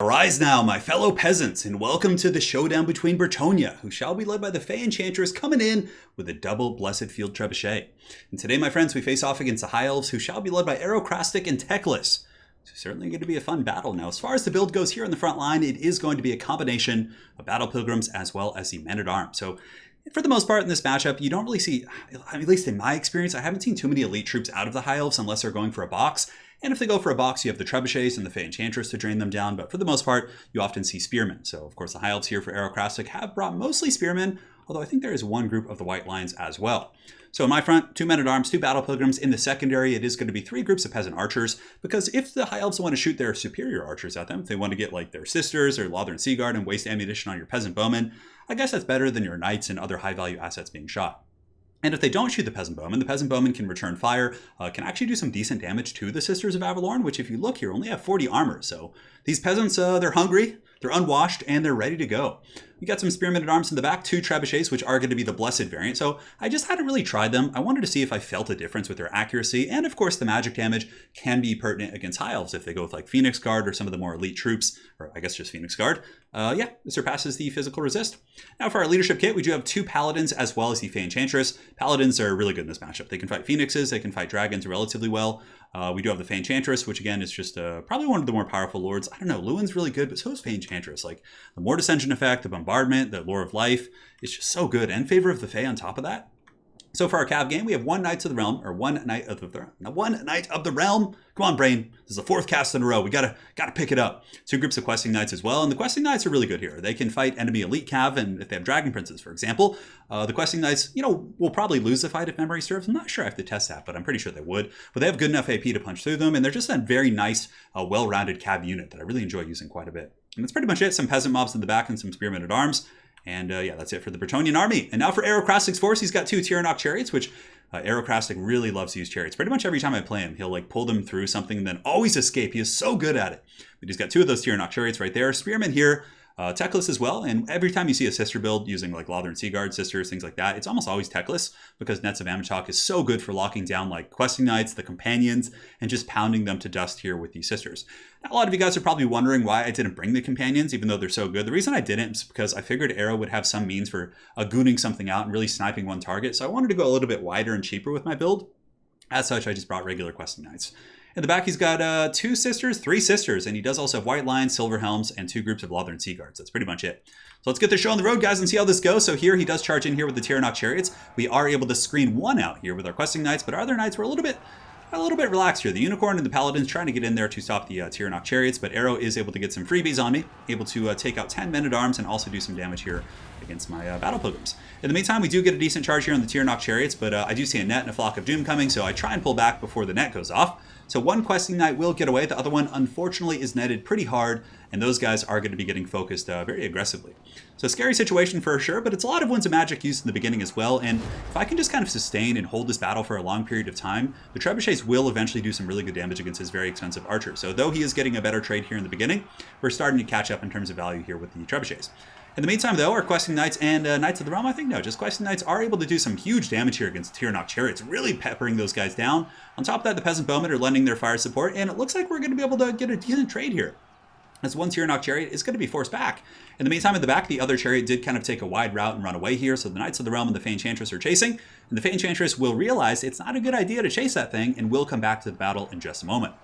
Arise now, my fellow peasants, and welcome to the showdown between Bretonnia, who shall be led by the Fey Enchantress coming in with a double Blessed Field Trebuchet. And today, my friends, we face off against the High Elves, who shall be led by Arocrastic and Teclis. So certainly going to be a fun battle. Now, as far as the build goes here on the front line, it is going to be a combination of Battle Pilgrims as well as the Men-at-Arms. So for the most part in this matchup, you don't really see, at least in my experience, I haven't seen too many elite troops out of the High Elves unless they're going for a box. And if they go for a box, you have the Trebuchets and the Fey Enchantress to drain them down. But for the most part, you often see Spearmen. So, of course, the High Elves here for Arocrastic have brought mostly Spearmen, although I think there is one group of the White Lions as well. So in my front, 2 Men-at-Arms, 2 Battle Pilgrims. In the secondary, it is going to be 3 groups of Peasant Archers, because if the High Elves want to shoot their superior archers at them, if they want to get like their Sisters or Lothern Seaguard and waste ammunition on your Peasant Bowmen, I guess that's better than your Knights and other high-value assets being shot. And if they don't shoot the Peasant Bowmen can return fire, can actually do some decent damage to the Sisters of Avalorn, which if you look here, only have 40 armor. So these peasants, they're hungry, they're unwashed, and they're ready to go. We got some Spearmen-at-Arms in the back, 2 Trebuchets, which are going to be the Blessed variant. So I just hadn't really tried them. I wanted to see if I felt a difference with their accuracy. And of course, the magic damage can be pertinent against High Elves if they go with like Phoenix Guard or some of the more elite troops, or I guess just Phoenix Guard. Yeah, it surpasses the physical resist. Now for our leadership kit, we do have 2 Paladins as well as the Fey Enchantress. Paladins are really good in this matchup. They can fight Phoenixes, they can fight Dragons relatively well. We do have the Fey Enchantress, which again is just probably one of the more powerful lords. I don't know, Lewin's really good, but so is Fey Enchantress. Like the More Dissension effect, the Bombardment, the Lore of Life, it's just so good. And Favor of the Fey on top of that. So for our Cav game, we have 1 Knight of the Realm, or 1 Knight of the Realm. Come on, brain. This is the 4th cast in a row. We gotta pick it up. 2 groups of Questing Knights as well, and the Questing Knights are really good here. They can fight enemy elite Cav, and if they have Dragon Princes, for example, the Questing Knights, will probably lose the fight if memory serves. I'm not sure I have to test that, but I'm pretty sure they would. But they have good enough AP to punch through them, and they're just a very nice, well-rounded Cav unit that I really enjoy using quite a bit. And that's pretty much it. Some Peasant mobs in the back and some Spearmen-at-Arms. And yeah, that's it for the Bretonnian army. And now for Arocrastic's force, he's got 2 Tyrannok chariots, which Arocrastic really loves to use chariots. Pretty much every time I play him, he'll like pull them through something and then always escape. He is so good at it. But he's got 2 of those Tyrannok chariots right there. Spearmen here, Teclis as well. And every time you see a sister build using like Lothern Seaguard, Sisters, things like that, it's almost always Teclis, because Nets of Amachok is so good for locking down like Questing Knights, the Companions, and just pounding them to dust here with these Sisters. Now, a lot of you guys are probably wondering why I didn't bring the Companions, even though they're so good. The reason I didn't is because I figured Arrow would have some means for gooning something out and really sniping one target. So I wanted to go a little bit wider and cheaper with my build. As such, I just brought regular Questing Knights. In the back, he's got 2 Sisters, 3 Sisters, and he does also have White Lions, Silver Helms, and 2 groups of Lothern Seaguards. That's pretty much it. So let's get the show on the road, guys, and see how this goes. So here, he does charge in here with the Tyrannok Chariots. We are able to screen 1 out here with our Questing Knights, but our other Knights were a little bit relaxed here. The Unicorn and the Paladins trying to get in there to stop the Tyrannok Chariots, but Arrow is able to get some freebies on me, able to take out 10 Men-at-Arms and also do some damage here against my Battle Pilgrims. In the meantime, we do get a decent charge here on the Tyrannok Chariots, but I do see a net and a Flock of Doom coming, so I try and pull back before the net goes off. So 1 Questing Knight will get away. The other one, unfortunately, is netted pretty hard, and those guys are going to be getting focused very aggressively. So scary situation for sure, but it's a lot of Winds of Magic used in the beginning as well, and if I can just kind of sustain and hold this battle for a long period of time, the Trebuchets will eventually do some really good damage against his very expensive Archer. So though he is getting a better trade here in the beginning, we're starting to catch up in terms of value here with the Trebuchets. In the meantime, though, our Questing Knights and Knights of the Realm, I think, no, just Questing Knights are able to do some huge damage here against Tyrannok Chariots, really peppering those guys down. On top of that, the Peasant Bowmen are lending their fire support, and it looks like we're going to be able to get a decent trade here, as 1 Tyrannok Chariot is going to be forced back. In the meantime, in the back, the other Chariot did kind of take a wide route and run away here, so the Knights of the Realm and the Fey Enchantress are chasing, and the Fey Enchantress will realize it's not a good idea to chase that thing, and will come back to the battle in just a moment.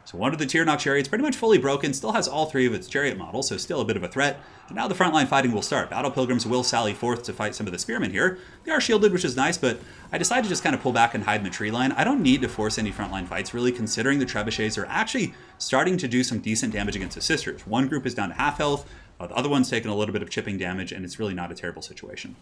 So 1 of the Tyrannok Chariots pretty much fully broken, still has all 3 of its chariot models, so still a bit of a threat. And now the frontline fighting will start. Battle Pilgrims will sally forth to fight some of the Spearmen here. They are shielded, which is nice, but I decided to just kind of pull back and hide in the tree line. I don't need to force any frontline fights, really, considering the Trebuchets are actually starting to do some decent damage against the Sisters. 1 group is down to half health, the other one's taking a little bit of chipping damage, and it's really not a terrible situation.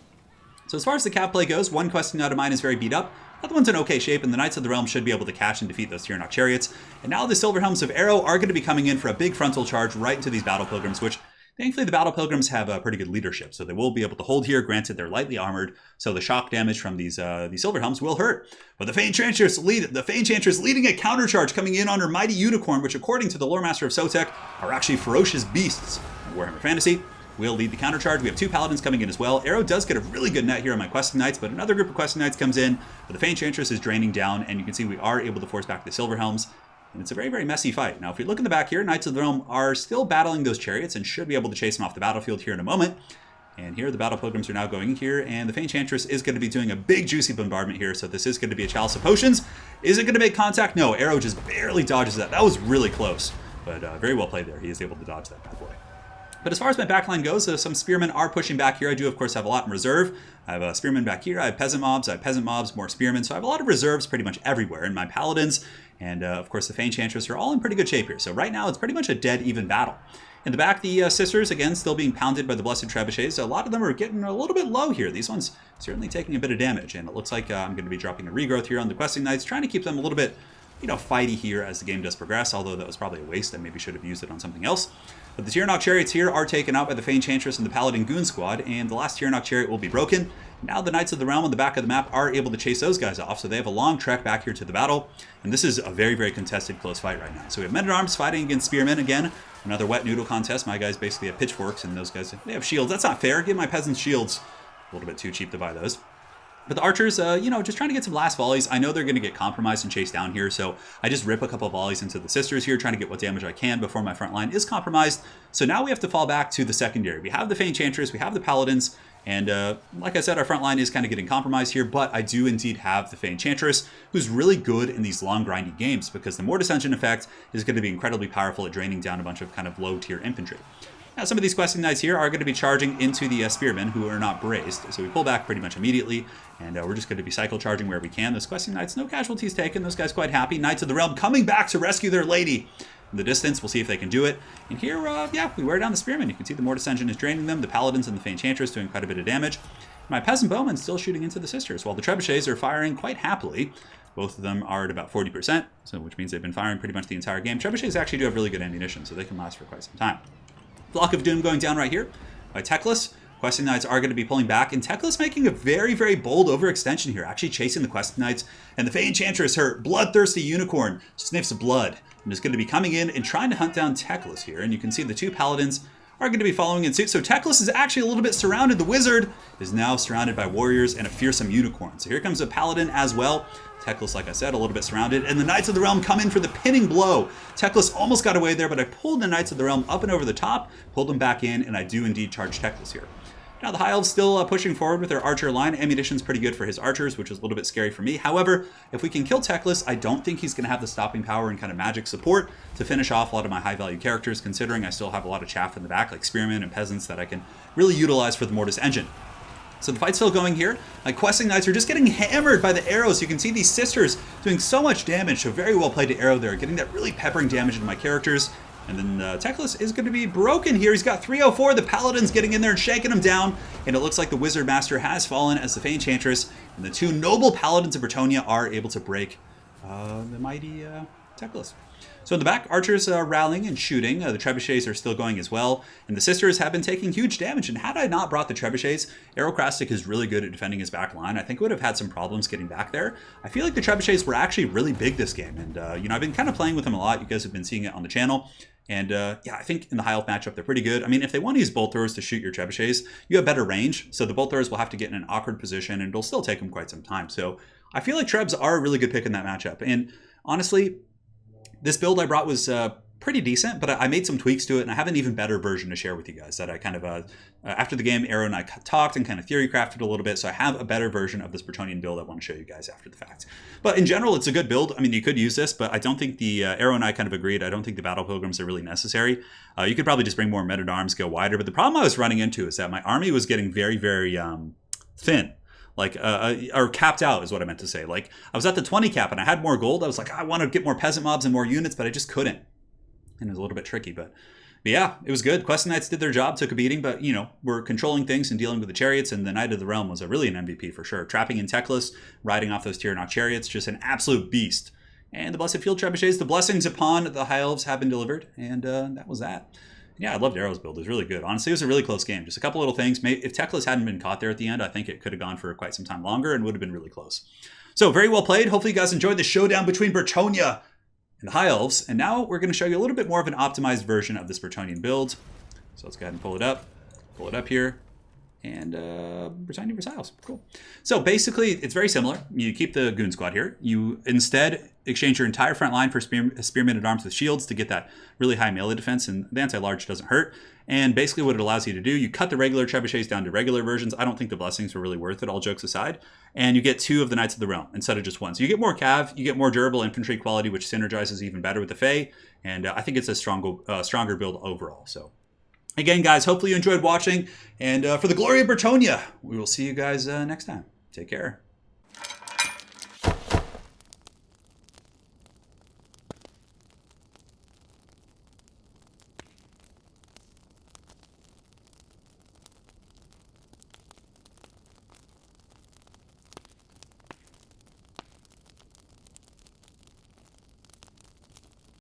So as far as the Cav play goes, 1 Questing Knight of mine is very beat up. The other one's in okay shape, and the Knights of the Realm should be able to catch and defeat those Tyrannok Chariots. And now the Silver Helms of Arrow are going to be coming in for a big frontal charge right into these Battle Pilgrims, which thankfully the Battle Pilgrims have a pretty good leadership, so they will be able to hold here. Granted, they're lightly armored, so the shock damage from these Silver Helms will hurt. But the Fey Enchantress leading a counter charge coming in on her Mighty Unicorn, which according to the Lore Master of Sotek are actually ferocious beasts in Warhammer Fantasy. Will lead the countercharge. We have 2 Paladins coming in as well. Arrow does get a really good net here on my Questing Knights, but another group of Questing Knights comes in, but the Fey Enchantress is draining down, and you can see we are able to force back the Silver Helms. And it's a very, very messy fight. Now, if we look in the back here, Knights of the Realm are still battling those chariots and should be able to chase them off the battlefield here in a moment. And here the Battle Pilgrims are now going in here, and the Enchantress is going to be doing a big juicy bombardment here, so this is going to be a Chalice of Potions. Is it going to make contact? No, Arrow just barely dodges that. That was really close, but very well played there. He is able to dodge that bad boy. But as far as my backline goes, some Spearmen are pushing back here. I do, of course, have a lot in reserve. I have Spearmen back here. I have Peasant Mobs, more Spearmen. So I have a lot of reserves pretty much everywhere. And my Paladins and, of course, the Enchantress are all in pretty good shape here. So right now, it's pretty much a dead even battle. In the back, the Sisters, again, still being pounded by the Blessed Trebuchets. A lot of them are getting a little bit low here. These ones certainly taking a bit of damage. And it looks like I'm going to be dropping a regrowth here on the Questing Knights, trying to keep them a little bit, fighty here as the game does progress, although that was probably a waste. I maybe should have used it on something else. But the Tyrannok chariots here are taken out by the Enchantress and the Paladin Goon Squad, and the last Tyrannok chariot will be broken. Now the Knights of the Realm on the back of the map are able to chase those guys off, so they have a long trek back here to the battle. And this is a very, very contested close fight right now. So we have Men-at-Arms fighting against Spearmen again. Another wet noodle contest. My guys basically have pitchforks, and those guys, they have shields. That's not fair. Give my peasants shields. A little bit too cheap to buy those. But the archers, just trying to get some last volleys. I know they're going to get compromised and chased down here, so I just rip a couple of volleys into the Sisters here, trying to get what damage I can before my front line is compromised. So now we have to fall back to the secondary. We have the Enchantress, we have the Paladins, and like I said, our front line is kind of getting compromised here, but I do indeed have the Enchantress, who's really good in these long, grindy games, because the Mortis Engine effect is going to be incredibly powerful at draining down a bunch of kind of low-tier infantry. Now, some of these Questing Knights here are going to be charging into the Spearmen, who are not braced. So we pull back pretty much immediately, and we're just going to be cycle charging where we can. Those Questing Knights, no casualties taken. Those guys quite happy. Knights of the Realm coming back to rescue their lady. In the distance, we'll see if they can do it. And here, we wear down the Spearmen. You can see the Mortis Engine is draining them. The Paladins and the Enchantress doing quite a bit of damage. My Peasant Bowmen still shooting into the Sisters, while the Trebuchets are firing quite happily. Both of them are at about 40%, so which means they've been firing pretty much the entire game. Trebuchets actually do have really good ammunition, so they can last for quite some time. Block of Doom going down right here by Teclis. Questing Knights are going to be pulling back, and Teclis making a very, very bold overextension here, actually chasing the Questing Knights. And the Enchantress, her bloodthirsty unicorn, sniffs blood and is going to be coming in and trying to hunt down Teclis here. And you can see the two Paladins are going to be following in suit. So Teclis is actually a little bit surrounded. The Wizard is now surrounded by warriors and a fearsome unicorn. So here comes a Paladin as well. Teclis, like I said, a little bit surrounded, and the Knights of the Realm come in for the pinning blow. Teclis almost got away there, but I pulled the Knights of the Realm up and over the top, pulled them back in, and I do indeed charge Teclis here. Now the High Elves still pushing forward with their archer line. Ammunition's pretty good for his archers, which is a little bit scary for me. However, if we can kill Teclis, I don't think he's going to have the stopping power and kind of magic support to finish off a lot of my high-value characters, considering I still have a lot of chaff in the back, like Spearmen and Peasants, that I can really utilize for the Mortis Engine. So the fight's still going here. My Questing Knights are just getting hammered by the arrows. You can see these Sisters doing so much damage. So very well played to Arrow there, getting that really peppering damage into my characters. And then Teclis is going to be broken here. He's got 304. The Paladin's getting in there and shaking him down. And it looks like the Wizard Master has fallen as the Enchantress. And the two noble Paladins of Bretonnia are able to break the mighty Teclis. So in the back, archers rallying and shooting. The trebuchets are still going as well. And the Sisters have been taking huge damage. And had I not brought the trebuchets, Aerocrastic is really good at defending his back line. I think would have had some problems getting back there. I feel like the trebuchets were actually really big this game. And, I've been kind of playing with them a lot. You guys have been seeing it on the channel. And I think in the high elf matchup, they're pretty good. I mean, if they want to use bolt throwers to shoot your trebuchets, you have better range. So the bolt throwers will have to get in an awkward position, and it'll still take them quite some time. So I feel like trebs are a really good pick in that matchup. And honestly, this build I brought was pretty decent, but I made some tweaks to it, and I have an even better version to share with you guys that I kind of, after the game, Arrow and I talked and kind of theory crafted a little bit, so I have a better version of this Bretonnian build I want to show you guys after the fact. But in general, it's a good build. I mean, you could use this, but I don't think the Arrow and I kind of agreed. I don't think the Battle Pilgrims are really necessary. You could probably just bring more men-at-arms, go wider, but the problem I was running into is that my army was getting very, very thin. Like, or capped out is what I meant to say. Like, I was at the 20 cap and I had more gold. I was like, I want to get more peasant mobs and more units, but I just couldn't. And it was a little bit tricky, but yeah, it was good. Questing Knights did their job, took a beating, but, we're controlling things and dealing with the chariots, and the Knight of the Realm was really an MVP for sure. Trapping in Teclis, riding off those Tyrannok chariots, just an absolute beast. And the Blessed Field Trebuchets, the blessings upon the High Elves have been delivered, and that was that. Yeah, I loved Arrow's build. It was really good. Honestly, it was a really close game. Just a couple little things. If Teclis hadn't been caught there at the end, I think it could have gone for quite some time longer and would have been really close. So very well played. Hopefully you guys enjoyed the showdown between Bretonnia and the High Elves. And now we're going to show you a little bit more of an optimized version of this Bretonnian build. So let's go ahead and pull it up here. and Bretonnia Versailles. Cool. So basically, it's very similar. You keep the Goon Squad here. You instead exchange your entire front line for Spearmen at Arms with shields to get that really high melee defense, and the anti-large doesn't hurt. And basically what it allows you to do, you cut the regular trebuchets down to regular versions. I don't think the blessings were really worth it, all jokes aside. And you get 2 of the Knights of the Realm instead of just 1. So you get more cav, you get more durable infantry quality, which synergizes even better with the Fae. And I think it's a stronger build overall. So again, guys, hopefully you enjoyed watching. And for the glory of Bretonnia, we will see you guys next time. Take care.